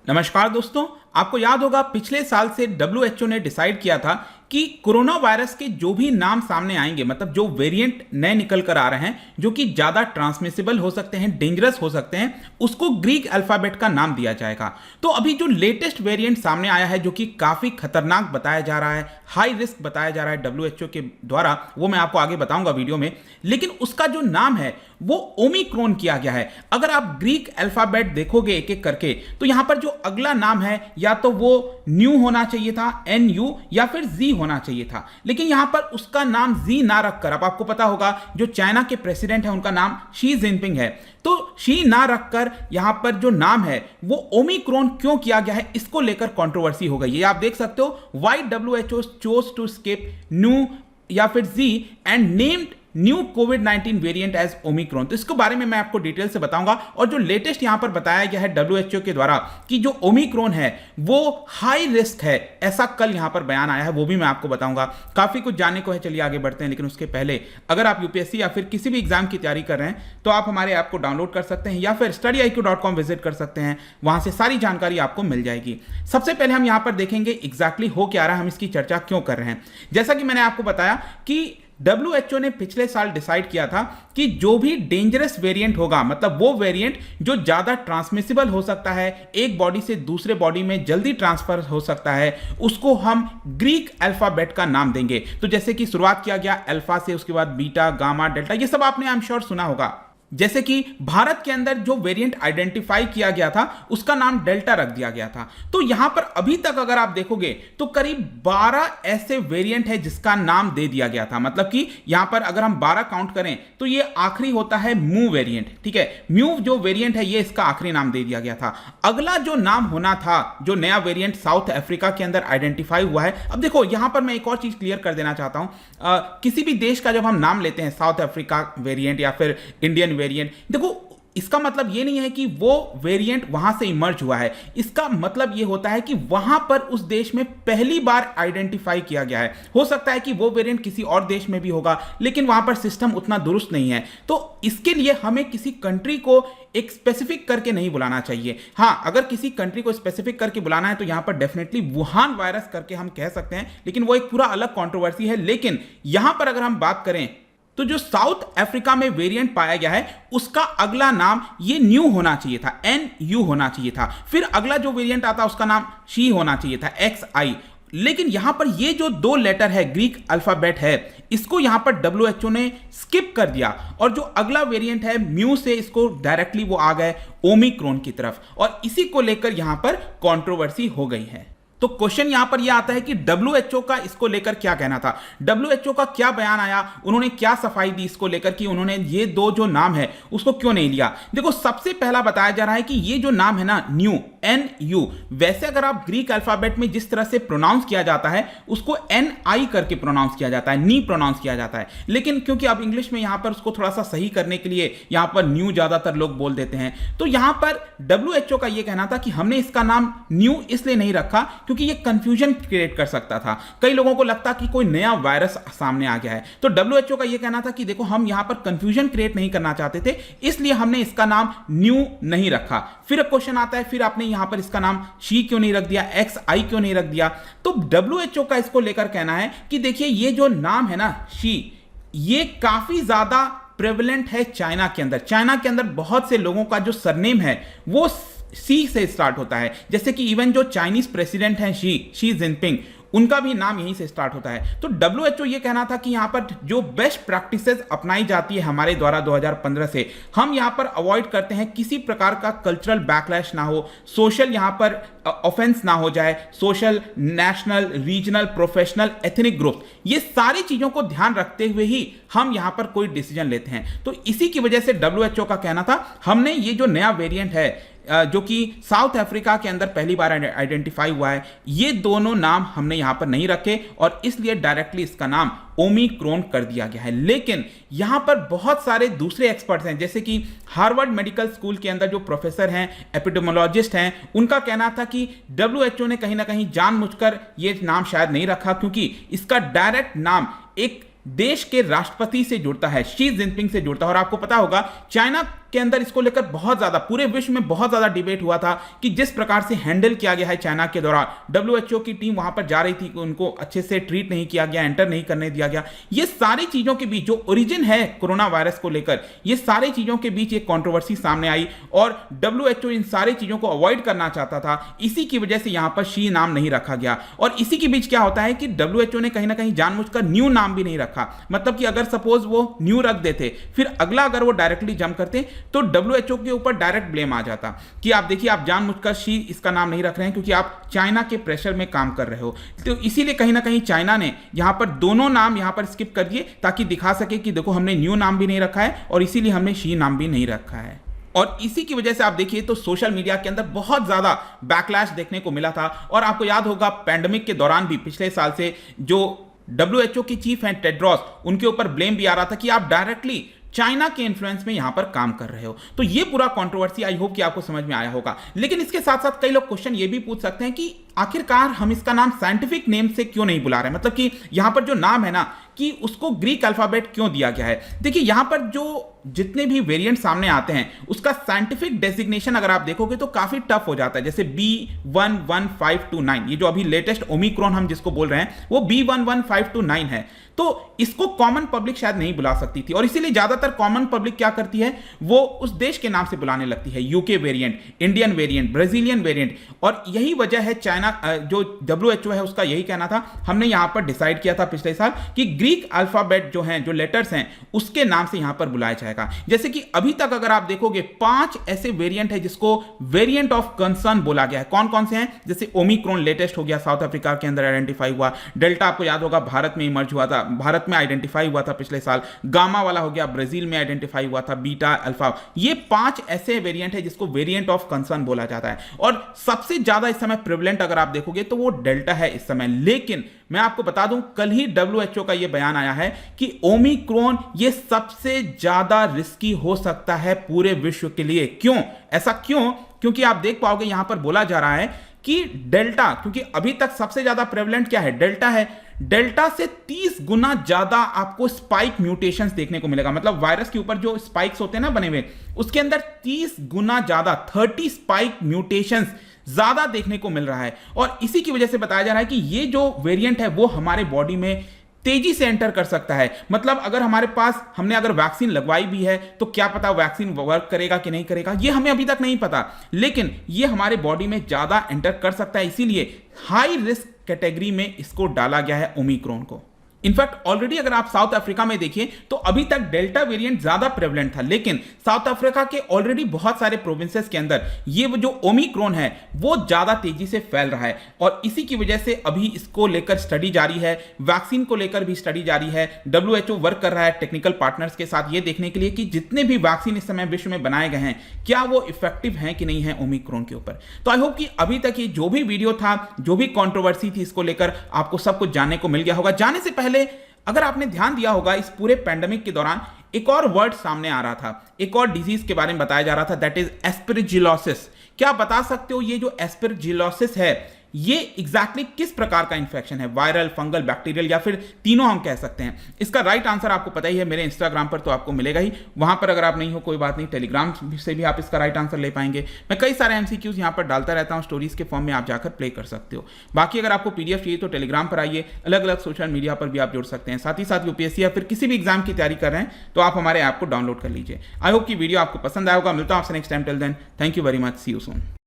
नमस्कार दोस्तों, आपको याद होगा पिछले साल से WHO ने डिसाइड किया था कि कोरोना वायरस के जो भी नाम सामने आएंगे, मतलब जो वेरिएंट नए निकल कर आ रहे हैं जो कि ज्यादा ट्रांसमिसिबल हो सकते हैं, डेंजरस हो सकते हैं, उसको ग्रीक अल्फाबेट का नाम दिया जाएगा। तो अभी जो लेटेस्ट वेरिएंट सामने आया है जो कि काफी खतरनाक बताया जा रहा है, हाई रिस्क बताया जा रहा है WHO के द्वारा, वो मैं आपको आगे बताऊंगा वीडियो में, लेकिन उसका जो नाम है वो ओमिक्रॉन किया गया है। अगर आप ग्रीक अल्फाबेट देखोगे एक एक करके तो यहां पर जो अगला नाम है या तो वो न्यू होना चाहिए था, NU, या फिर जी होना चाहिए था, लेकिन यहां पर उसका नाम जी ना रखकर, अब आपको पता होगा जो चाइना के प्रेसिडेंट है उनका नाम शी जिनपिंग है, तो शी ना रखकर यहां पर जो नाम है वो ओमिक्रॉन क्यों किया गया है, इसको लेकर कंट्रोवर्सी हो गई है। आप देख सकते हो, why WHO chose to skip nu या फिर जी एंड नेम्ड न्यू कोविड-19 वेरिएंट एज ओमिक्रॉन। तो इसके बारे में मैं आपको डिटेल से बताऊंगा, और जो लेटेस्ट यहां पर बताया गया है WHO के द्वारा कि जो ओमिक्रॉन है वो हाई रिस्क है, ऐसा कल यहां पर बयान आया है, वो भी मैं आपको बताऊंगा। काफी कुछ जानने को है, चलिए आगे बढ़ते हैं। लेकिन उसके पहले अगर आप यूपीएससी या फिर किसी भी एग्जाम की तैयारी कर रहे हैं तो आप हमारे ऐप को डाउनलोड कर सकते हैं या फिर studiiq.com विजिट कर सकते हैं, वहां से सारी जानकारी आपको मिल जाएगी। सबसे पहले हम यहां पर देखेंगे एग्जैक्टली हो क्या रहा है, हम इसकी चर्चा क्यों कर रहे हैं। जैसा कि मैंने आपको बताया कि WHO ने पिछले साल डिसाइड किया था कि जो भी डेंजरस वेरिएंट होगा, मतलब वो वेरिएंट जो ज्यादा ट्रांसमिसिबल हो सकता है, एक बॉडी से दूसरे बॉडी में जल्दी ट्रांसफर हो सकता है, उसको हम ग्रीक अल्फाबेट का नाम देंगे। तो जैसे कि शुरुआत किया गया अल्फा से, उसके बाद बीटा, गामा, डेल्टा, ये सब आपने आई एम श्योर सुना होगा। जैसे कि भारत के अंदर जो वेरिएंट आइडेंटिफाई किया गया था उसका नाम डेल्टा रख दिया गया था। तो यहां पर अभी तक अगर आप देखोगे तो करीब 12 ऐसे वेरिएंट है जिसका नाम दे दिया गया था, मतलब कि यहां पर अगर हम 12 काउंट करें तो ये आखिरी होता है म्यू वेरिएंट। ठीक है, म्यू जो वेरिएंट है ये इसका आखिरी नाम दे दिया गया था। अगला जो नाम होना था, जो नया वेरिएंट साउथ अफ्रीका के अंदर आइडेंटिफाई हुआ है। अब देखो यहां पर मैं एक और चीज क्लियर कर देना चाहता हूं, किसी भी देश का जब हम नाम लेते हैं, साउथ अफ्रीका वेरिएंट या फिर इंडियन वेरिएंट, देखो इसका मतलब ये नहीं है कि वो वेरिएंट वहां से इमर्ज हुआ है। इसका मतलब ये होता है कि वहां पर उस देश में पहली बार आइडेंटिफाई किया गया है। हो सकता है कि वो वेरिएंट किसी और देश में भी होगा, लेकिन वहां पर सिस्टम उतना दुरुस्त नहीं है। तो इसके लिए हमें किसी कंट्री को एक स्पेसिफिक करके नहीं बुलाना चाहिए। हां, अगर किसी कंट्री को स्पेसिफिक करके बुलाना है तो यहां पर डेफिनेटली वुहान वायरस करके हम कह सकते हैं, लेकिन वो एक पूरा अलग कंट्रोवर्सी है। लेकिन यहां पर अगर हम बात करें तो जो साउथ अफ्रीका में वेरिएंट पाया गया है उसका अगला नाम ये न्यू होना चाहिए था, NU होना चाहिए था। फिर अगला जो वेरिएंट आता उसका नाम शी होना चाहिए था, XI। लेकिन यहां पर ये जो दो लेटर है ग्रीक अल्फाबेट है, इसको यहां पर WHO ने स्किप कर दिया, और जो अगला वेरिएंट है म्यू से इसको डायरेक्टली वो आ गए ओमिक्रॉन की तरफ, और इसी को लेकर यहां पर कंट्रोवर्सी हो गई है। तो क्वेश्चन यहां पर यह आता है कि WHO का इसको लेकर क्या कहना था, WHO का क्या बयान आया, उन्होंने क्या सफाई दी इसको लेकर कि उन्होंने ये दो जो नाम है उसको क्यों नहीं लिया। देखो सबसे पहला बताया जा रहा है कि ये जो नाम है ना न्यू, NU, वैसे अगर आप ग्रीक अल्फाबेट में जिस तरह से प्रोनाउंस किया जाता है उसको NI करके प्रोनाउंस किया जाता है, नी प्रोनाउंस किया जाता है। लेकिन क्योंकि अब इंग्लिश में यहां पर उसको थोड़ा सा सही करने के लिए यहां पर न्यू ज्यादातर लोग बोल देते हैं। तो यहां पर WHO का यह कहना था कि हमने इसका नाम न्यू इसलिए नहीं रखा क्योंकि ये कंफ्यूजन क्रिएट कर सकता था, कई लोगों को लगता कि कोई नया वायरस सामने आ गया है। तो WHO का यह कहना था कि देखो हम यहां पर कंफ्यूजन क्रिएट नहीं करना चाहते थे, इसलिए हमने इसका नाम न्यू नहीं रखा। फिर क्वेश्चन आता है, फिर आपने यहां पर इसका नाम शी क्यों नहीं रख दिया, XI क्यों नहीं रख दिया। तो WHO का इसको लेकर कहना है कि देखिए ये जो नाम है ना शी, ये काफी ज्यादा प्रेवलेंट है चाइना के अंदर। चाइना के अंदर बहुत से लोगों का जो सरनेम है वो सी से स्टार्ट होता है, जैसे कि इवन जो चाइनीज प्रेसिडेंट हैं शी जिनपिंग, उनका भी नाम यहीं से स्टार्ट होता है। तो WHO ये कहना था कि यहां पर जो बेस्ट प्रैक्टिसेस अपनाई जाती है हमारे द्वारा 2015 से, हम यहां पर अवॉइड करते हैं किसी प्रकार का कल्चरल बैकलैश ना हो, सोशल यहां पर ऑफेंस ना हो जाए, social, national, regional, professional, ethnic group, ये सारी चीजों को ध्यान रखते हुए ही हम यहां पर कोई डिसीजन लेते हैं। तो इसी की वजह से WHO का कहना था हमने ये जो नया वेरिएंट है जो कि साउथ अफ्रीका के अंदर पहली बार आइडेंटिफाई हुआ है, ये दोनों नाम हमने यहां पर नहीं रखे और इसलिए डायरेक्टली इसका नाम ओमिक्रॉन कर दिया गया है। लेकिन यहां पर बहुत सारे दूसरे एक्सपर्ट्स हैं, जैसे कि हार्वर्ड मेडिकल स्कूल के अंदर जो प्रोफेसर हैं, एपिडेमियोलॉजिस्ट हैं, उनका कहना था कि WHO ने कहीं ना कहीं जानबूझकर ये नाम शायद नहीं रखा क्योंकि इसका डायरेक्ट नाम एक देश के राष्ट्रपति से जुड़ता है, शी जिनपिंग से जुड़ता है। और आपको पता होगा चाइना के अंदर इसको लेकर बहुत ज्यादा पूरे विश्व में बहुत ज्यादा डिबेट हुआ था कि जिस प्रकार से हैंडल किया गया है चाइना के दौरान। डब्ल्यूएचओ की टीम वहां पर जा रही थी, उनको अच्छे से ट्रीट नहीं किया गया, एंटर नहीं करने दिया गया। ये सारी चीजों के बीच जो ओरिजिन है कोरोना वायरस को लेकर, ये सारी चीजों के बीच एक कंट्रोवर्सी सामने आई और डब्ल्यूएचओ इन सारी चीजों को अवॉइड करना चाहता था। इसी की वजह से यहां पर शी नाम नहीं रखा गया। और इसी के बीच क्या होता है कि डब्ल्यूएचओ ने कहीं ना कहीं जानबूझकर न्यू नाम भी नहीं रखा। मतलब कि अगर सपोज वो न्यू रख देते, फिर अगला अगर वो डायरेक्टली जंप करते तो डब्ल्यूएचओ के ऊपर डायरेक्ट ब्लेम आ जाता कि आप देखिए, आप जानबूझकर शी इसका नाम नहीं रख रहे हैं क्योंकि आप चाइना के प्रेशर में काम कर रहे हो। तो इसीलिए कहीं ना कहीं चाइना ने यहां पर दोनों नाम यहां पर स्किप कर दिए ताकि दिखा सके कि देखो हमने न्यू नाम भी नहीं रखा है और इसीलिए हमने शी नाम भी नहीं रखा है। और इसी की वजह से आप देखिए तो सोशल मीडिया के अंदर बहुत ज्यादा बैकलैश देखने को मिला था। और आपको याद होगा पैंडेमिक के दौरान भी पिछले साल से जो डब्ल्यूएचओ की चीफ हैं टेड्रोस, उनके ऊपर ब्लेम भी आ रहा था कि आप डायरेक्टली चाइना के इन्फ्लुएंस में यहां पर काम कर रहे हो। तो ये पूरा कंट्रोवर्सी आई होप कि आपको समझ में आया होगा। लेकिन इसके साथ साथ कई लोग क्वेश्चन ये भी पूछ सकते हैं कि आखिरकार हम इसका नाम साइंटिफिक नेम से क्यों नहीं बुला रहे, मतलब कि यहां पर जो नाम है ना कि उसको ग्रीक अल्फाबेट क्यों दिया गया है। देखिए यहां पर जो जितने भी वेरिएंट सामने आते हैं उसका साइंटिफिक डेजिग्नेशन अगर आप देखोगे तो काफी टफ हो जाता है। जैसे B11529, ये जो अभी लेटेस्ट ओमिक्रॉन हम जिसको बोल रहे हैं वो B11529 है। तो इसको कॉमन पब्लिक शायद नहीं बुला सकती थी और इसीलिए ज्यादातर कॉमन पब्लिक क्या करती है, वो उस देश के नाम से बुलाने लगती है। UK variant, Indian variant, Brazilian variant. और यही वजह है चाइना जो डब्ल्यूएचओ है उसका यही कहना था, हमने यहां पर डिसाइड किया था पिछले साल कि ग्रीक अल्फाबेट जो हैं, जो लेटर्स हैं, उसके नाम से यहां पर बुलाया जाएगा। जैसे कि अभी तक अगर आप देखोगे 5 ऐसे वेरिएंट है जिसको वेरिएंट ऑफ कंसर्न बोला गया है। कौन कौन से हैं? जैसे ओमिक्रॉन लेटेस्ट हो गया, साउथ अफ्रीका के अंदर आइडेंटिफाई हुआ। डेल्टा आपको याद होगा भारत में इमर्ज हुआ था, भारत में आइडेंटिफाई हुआ था पिछले साल। गामा वाला हो गया, ब्राजील में आइडेंटिफाई हुआ था, बीटा, अल्फा। ये 5 ऐसे वेरिएंट है जिसको वेरिएंट ऑफ कंसर्न बोला जाता है। और सबसे ज्यादा इस समय प्रिवलेंट अगर आप देखोगे तो वो डेल्टा है इस समय। लेकिन मैं आपको बता दूं कल ही डब्ल्यूएचओ का ये बयान आया है कि ओमिक्रॉन ये सबसे ज्यादा रिस्की हो सकता है पूरे विश्व के लिए। क्यों? ऐसा क्यों? क्योंकि आप देख पाओगे यहां पर बोला जा रहा है कि डेल्टा, क्योंकि अभी तक सबसे ज्यादा प्रेवलेंट क्या है? डेल्टा है। डेल्टा से 30 गुना ज्यादा आपको स्पाइक म्यूटेशंस देखने को मिलेगा। मतलब वायरस के ऊपर जो स्पाइक्स होते हैं ना बने हुए, उसके अंदर 30 गुना ज्यादा 30 स्पाइक म्यूटेशंस ज्यादा देखने को मिल रहा है। और इसी की वजह से बताया जा रहा है कि ये जो वेरिएंट है वो हमारे बॉडी में तेजी से एंटर कर सकता है। मतलब अगर हमारे पास हमने अगर वैक्सीन लगवाई भी है तो क्या पता वैक्सीन वर्क करेगा कि नहीं करेगा, ये हमें अभी तक नहीं पता। लेकिन ये हमारे बॉडी में ज्यादा एंटर कर सकता है, इसीलिए हाई रिस्क कैटेगरी में इसको डाला गया है ओमिक्रॉन को। इनफैक्ट ऑलरेडी अगर आप साउथ अफ्रीका में देखिए तो अभी तक डेल्टा वेरिएंट ज्यादा प्रेवलेंट था, लेकिन साउथ अफ्रीका के ऑलरेडी बहुत सारे प्रोविंसेस के अंदर ये जो ओमिक्रॉन है वो ज्यादा तेजी से फैल रहा है। और इसी की वजह से अभी इसको लेकर स्टडी जारी है, वैक्सीन को लेकर भी स्टडी जारी है। डब्ल्यूएचओ वर्क कर रहा है टेक्निकल पार्टनर्स के साथ ये देखने के लिए कि जितने भी वैक्सीन इस समय विश्व में बनाए गए हैं क्या वो इफेक्टिव हैं कि नहीं है ओमिक्रॉन के ऊपर। तो आई होप कि अभी तक ये जो भी वीडियो था, जो भी कंट्रोवर्सी थी, इसको लेकर आपको सब कुछ जानने को मिल गया होगा। जाने से पहले अगर आपने ध्यान दिया होगा इस पूरे पैंडेमिक के दौरान एक और वर्ड सामने आ रहा था, एक और डिजीज के बारे में बताया जा रहा था, दैट इज एस्परजिलोसिस। क्या आप बता सकते हो ये जो एस्परजिलोसिस है ये एग्जैक्टली किस प्रकार का इंफेक्शन है? वायरल, फंगल, बैक्टीरियल या फिर तीनों हम कह सकते हैं? इसका राइट आंसर आपको पता ही है, मेरे इंस्टाग्राम पर तो आपको मिलेगा ही। वहां पर अगर आप नहीं हो कोई बात नहीं, टेलीग्राम से भी आप इसका राइट आंसर ले पाएंगे। मैं कई सारे एमसीक्यूज यहां पर डालता रहता हूं, स्टोरीज के फॉर्म में आप जाकर प्ले कर सकते हो। बाकी अगर आपको पीडीएफ चाहिए तो टेलीग्राम पर आइए, अलग अलग सोशल मीडिया पर भी आप जुड़ सकते हैं। साथ ही साथ यूपीएससी या फिर किसी भी एग्जाम की तैयारी कर रहे हैं तो आप हमारे ऐप को डाउनलोड कर लीजिए। आई होप कि वीडियो आपको पसंद आएगा। मिलता हूं आपसे next time. Till then, thank you very much, see you soon.